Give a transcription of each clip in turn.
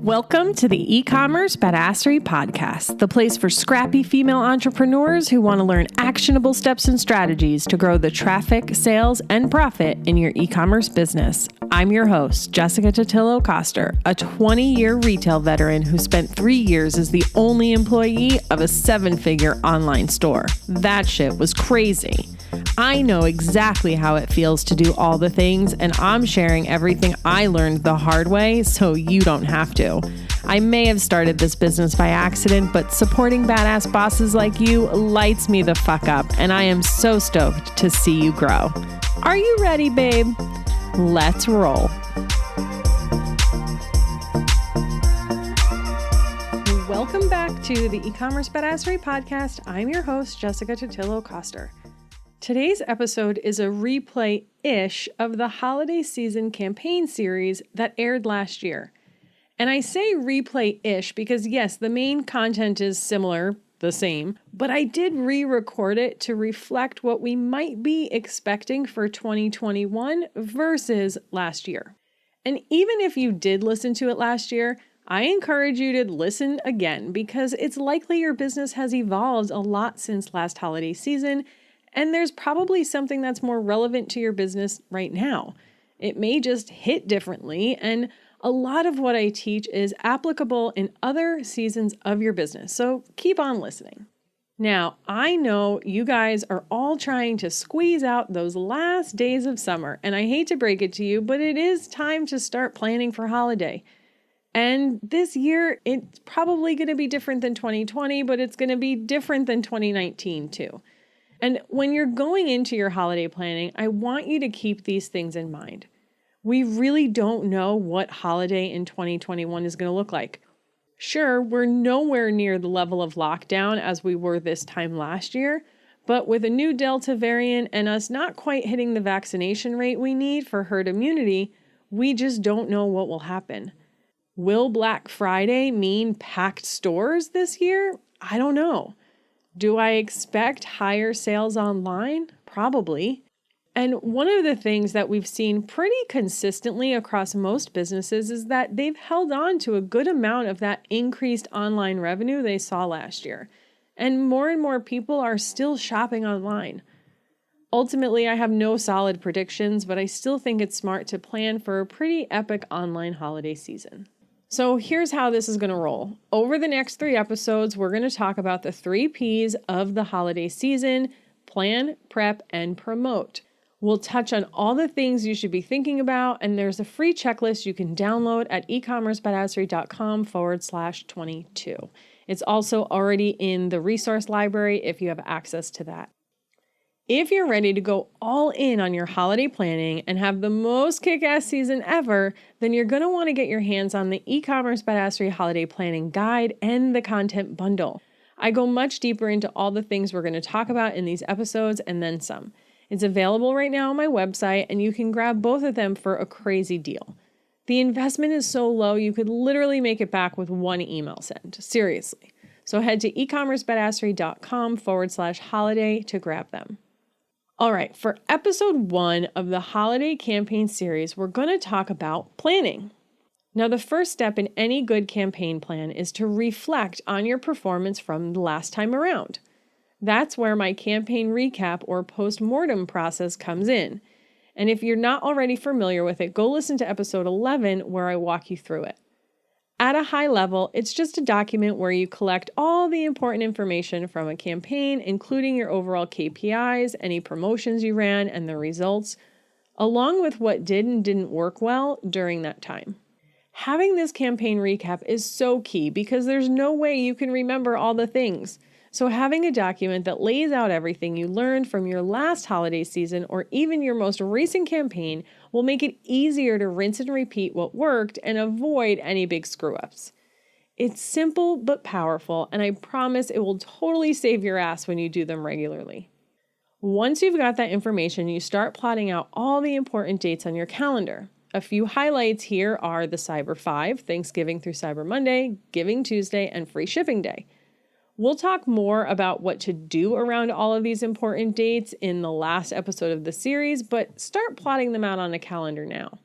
Welcome to the eCommerce Badassery Podcast, the place for scrappy female entrepreneurs who want to learn actionable steps and strategies to grow the traffic, sales, and profit in your e-commerce business. I'm your host, Jessica Totillo-Coster, a 20-year retail veteran who spent 3 years as the only employee of a 7-figure online store. That shit was crazy. I know exactly how it feels to do all the things, and I'm sharing everything I learned the hard way so you don't have to. I may have started this business by accident, but supporting badass bosses like you lights me the fuck up, and I am so stoked to see you grow. Are you ready, babe? Let's roll. Welcome back to the eCommerce Badassery Podcast. I'm your host, Jessica Totillo-Coster. Today's episode is a replay-ish of the holiday season campaign series that aired last year. And I say replay-ish because yes, the main content is similar, the same, but I did re-record it to reflect what we might be expecting for 2021 versus last year. And even if you did listen to it last year, I encourage you to listen again because it's likely your business has evolved a lot since last holiday season. And there's probably something that's more relevant to your business right now. It may just hit differently, and a lot of what I teach is applicable in other seasons of your business, so keep on listening. Now, I know you guys are all trying to squeeze out those last days of summer, and I hate to break it to you, but it is time to start planning for holiday. And this year, it's probably going to be different than 2020, but it's going to be different than 2019 too. And when you're going into your holiday planning, I want you to keep these things in mind. We really don't know what holiday in 2021 is going to look like. Sure, we're nowhere near the level of lockdown as we were this time last year, but with a new Delta variant and us not quite hitting the vaccination rate we need for herd immunity, we just don't know what will happen. Will Black Friday mean packed stores this year? I don't know. Do I expect higher sales online? Probably. And one of the things that we've seen pretty consistently across most businesses is that they've held on to a good amount of that increased online revenue they saw last year. And more people are still shopping online. Ultimately, I have no solid predictions, but I still think it's smart to plan for a pretty epic online holiday season. So here's how this is going to roll. Over the next 3 episodes, we're going to talk about the 3 Ps of the holiday season: plan, prep, and promote. We'll touch on all the things you should be thinking about, and there's a free checklist you can download at ecommercebadassery.com/22. It's also already in the resource library if you have access to that. If you're ready to go all in on your holiday planning and have the most kick-ass season ever, then you're going to want to get your hands on the eCommerce Badassery Holiday Planning Guide and the Content Bundle. I go much deeper into all the things we're going to talk about in these episodes and then some. It's available right now on my website, and you can grab both of them for a crazy deal. The investment is so low, you could literally make it back with one email send. Seriously. So head to ecommercebadassery.com/holiday to grab them. All right, for episode 1 of the holiday campaign series, we're going to talk about planning. Now, the first step in any good campaign plan is to reflect on your performance from the last time around. That's where my campaign recap or post-mortem process comes in. And if you're not already familiar with it, go listen to episode 11 where I walk you through it. At a high level, it's just a document where you collect all the important information from a campaign, including your overall KPIs, any promotions you ran, and the results, along with what did and didn't work well during that time. Having this campaign recap is so key because there's no way you can remember all the things. So having a document that lays out everything you learned from your last holiday season or even your most recent campaign will make it easier to rinse and repeat what worked and avoid any big screw-ups. It's simple but powerful, and I promise it will totally save your ass when you do them regularly. Once you've got that information, you start plotting out all the important dates on your calendar. A few highlights here are the Cyber 5, Thanksgiving through Cyber Monday, Giving Tuesday, and Free Shipping Day. We'll talk more about what to do around all of these important dates in the last episode of the series, but start plotting them out on a calendar now.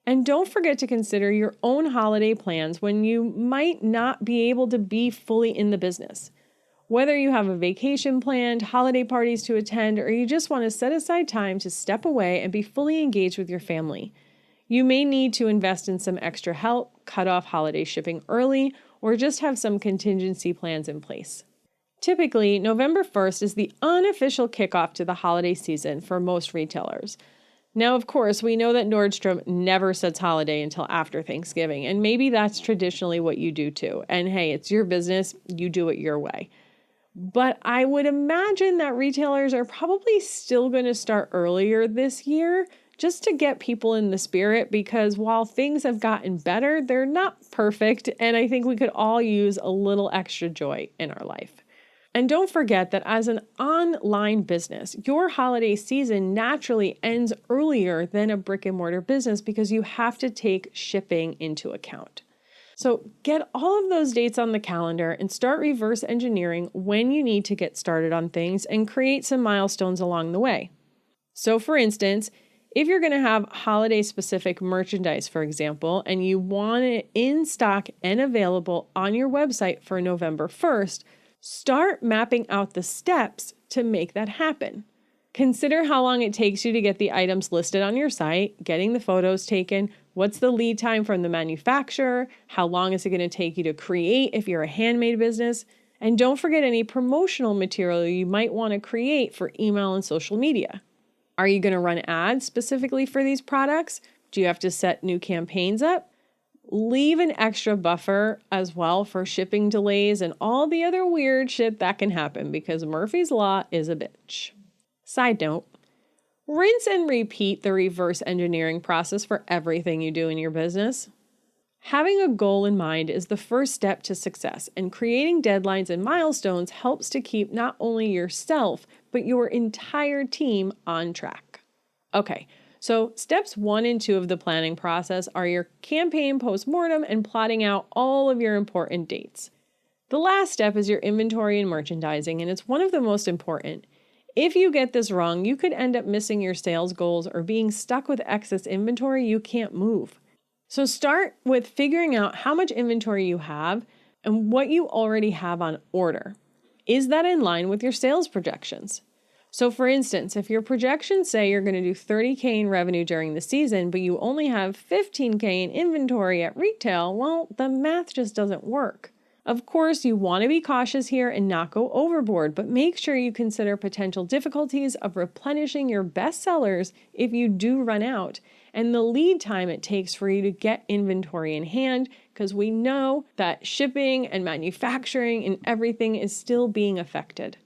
And don't forget to consider your own holiday plans when you might not be able to be fully in the business. Whether you have a vacation planned, holiday parties to attend, or you just want to set aside time to step away and be fully engaged with your family, you may need to invest in some extra help, cut off holiday shipping early, or just have some contingency plans in place. Typically, November 1st is the unofficial kickoff to the holiday season for most retailers. Now, of course, we know that Nordstrom never sets holiday until after Thanksgiving, and maybe that's traditionally what you do too. And hey, it's your business, you do it your way. But I would imagine that retailers are probably still going to start earlier this year just to get people in the spirit, because while things have gotten better, they're not perfect, and I think we could all use a little extra joy in our life. And don't forget that as an online business, your holiday season naturally ends earlier than a brick and mortar business because you have to take shipping into account. So get all of those dates on the calendar and start reverse engineering when you need to get started on things and create some milestones along the way. So for instance, if you're going to have holiday specific merchandise, for example, and you want it in stock and available on your website for November 1st, start mapping out the steps to make that happen. Consider how long it takes you to get the items listed on your site, getting the photos taken, what's the lead time from the manufacturer, how long is it going to take you to create if you're a handmade business, and don't forget any promotional material you might want to create for email and social media. Are you going to run ads specifically for these products? Do you have to set new campaigns up? Leave an extra buffer as well for shipping delays and all the other weird shit that can happen because Murphy's Law is a bitch. Side note, rinse and repeat the reverse engineering process for everything you do in your business. Having a goal in mind is the first step to success, and creating deadlines and milestones helps to keep not only yourself, but your entire team on track. Okay, so steps 1 and 2 of the planning process are your campaign postmortem and plotting out all of your important dates. The last step is your inventory and merchandising, and it's one of the most important. If you get this wrong, you could end up missing your sales goals or being stuck with excess inventory you can't move. So start with figuring out how much inventory you have and what you already have on order. Is that in line with your sales projections? So for instance, if your projections say you're going to do $30,000 in revenue during the season, but you only have $15,000 in inventory at retail, well, the math just doesn't work. Of course, you want to be cautious here and not go overboard, but make sure you consider potential difficulties of replenishing your best sellers if you do run out, and the lead time it takes for you to get inventory in hand, because we know that shipping and manufacturing and everything is still being affected.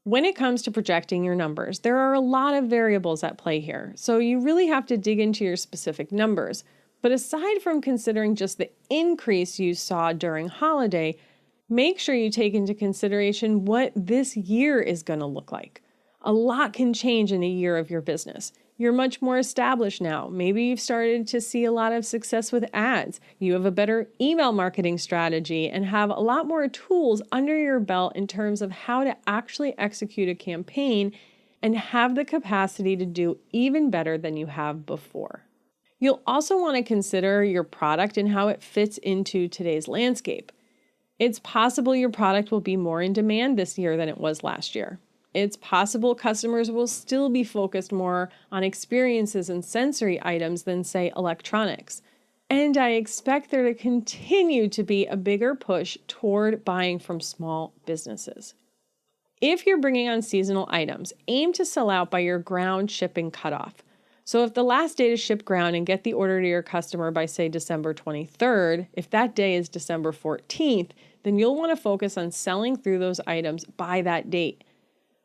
When it comes to projecting your numbers, there are a lot of variables at play here, so you really have to dig into your specific numbers. But aside from considering just the increase you saw during holiday, make sure you take into consideration what this year is going to look like. A lot can change in a year of your business. You're much more established now. Maybe you've started to see a lot of success with ads. You have a better email marketing strategy and have a lot more tools under your belt in terms of how to actually execute a campaign and have the capacity to do even better than you have before. You'll also want to consider your product and how it fits into today's landscape. It's possible your product will be more in demand this year than it was last year. It's possible customers will still be focused more on experiences and sensory items than, say, electronics. And I expect there to continue to be a bigger push toward buying from small businesses. If you're bringing on seasonal items, aim to sell out by your ground shipping cutoff. So if the last day to ship ground and get the order to your customer by, say, December 23rd, if that day is December 14th, then you'll want to focus on selling through those items by that date.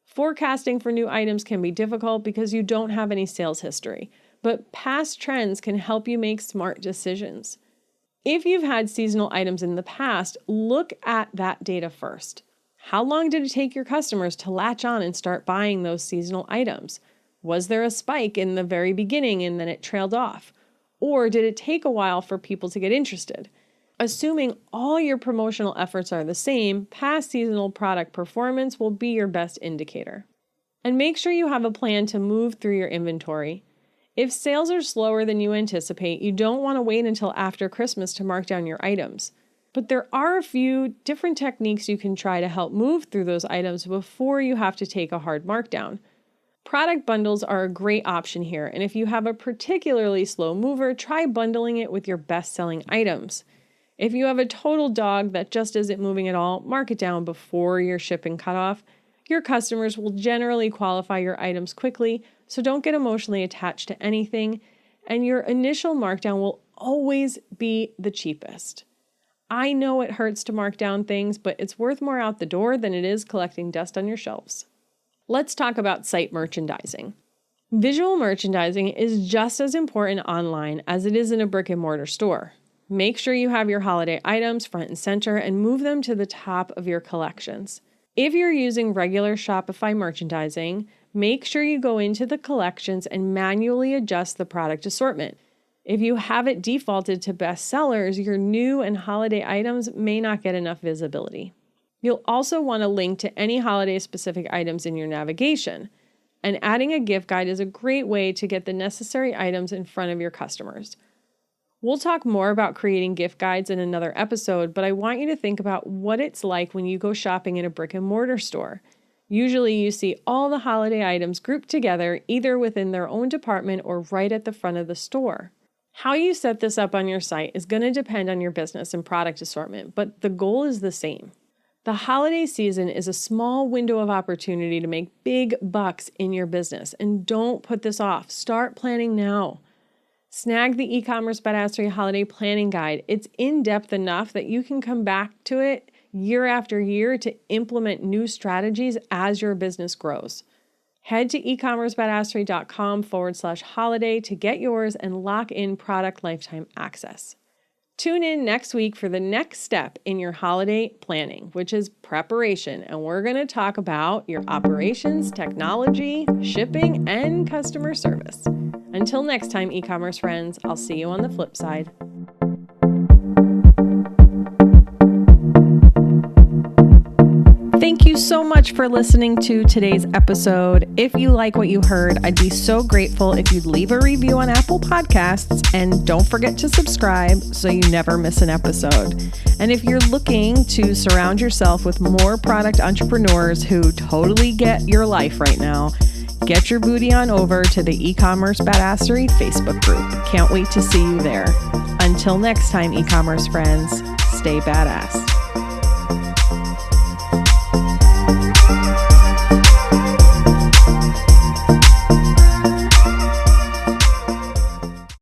Forecasting for new items can be difficult because you don't have any sales history, but past trends can help you make smart decisions. If you've had seasonal items in the past, look at that data first. How long did it take your customers to latch on and start buying those seasonal items? Was there a spike in the very beginning and then it trailed off? Or did it take a while for people to get interested? Assuming all your promotional efforts are the same, past seasonal product performance will be your best indicator. And make sure you have a plan to move through your inventory. If sales are slower than you anticipate, you don't want to wait until after Christmas to mark down your items. But there are a few different techniques you can try to help move through those items before you have to take a hard markdown. Product bundles are a great option here, and if you have a particularly slow mover, try bundling it with your best-selling items. If you have a total dog that just isn't moving at all, mark it down before your shipping cutoff. Your customers will generally qualify your items quickly, so don't get emotionally attached to anything, and your initial markdown will always be the cheapest. I know it hurts to mark down things, but it's worth more out the door than it is collecting dust on your shelves. Let's talk about site merchandising. Visual merchandising is just as important online as it is in a brick and mortar store. Make sure you have your holiday items front and center and move them to the top of your collections. If you're using regular Shopify merchandising, make sure you go into the collections and manually adjust the product assortment. If you have it defaulted to best sellers, your new and holiday items may not get enough visibility. You'll also want to link to any holiday-specific items in your navigation, and adding a gift guide is a great way to get the necessary items in front of your customers. We'll talk more about creating gift guides in another episode, but I want you to think about what it's like when you go shopping in a brick and mortar store. Usually you see all the holiday items grouped together, either within their own department or right at the front of the store. How you set this up on your site is going to depend on your business and product assortment, but the goal is the same. The holiday season is a small window of opportunity to make big bucks in your business, and don't put this off. Start planning now. Snag the eCommerce Badassery Holiday Planning Guide. It's in-depth enough that you can come back to it year after year to implement new strategies as your business grows. Head to ecommercebadassery.com/holiday to get yours and lock in product lifetime access. Tune in next week for the next step in your holiday planning, which is preparation, and we're going to talk about your operations, technology, shipping, and customer service. Until next time, e-commerce friends, I'll see you on the flip side. Thank you so much for listening to today's episode. If you like what you heard, I'd be so grateful if you'd leave a review on Apple Podcasts, and don't forget to subscribe so you never miss an episode. And if you're looking to surround yourself with more product entrepreneurs who totally get your life right now, get your booty on over to the eCommerce Badassery Facebook group. Can't wait to see you there. Until next time, e-commerce friends, stay badass.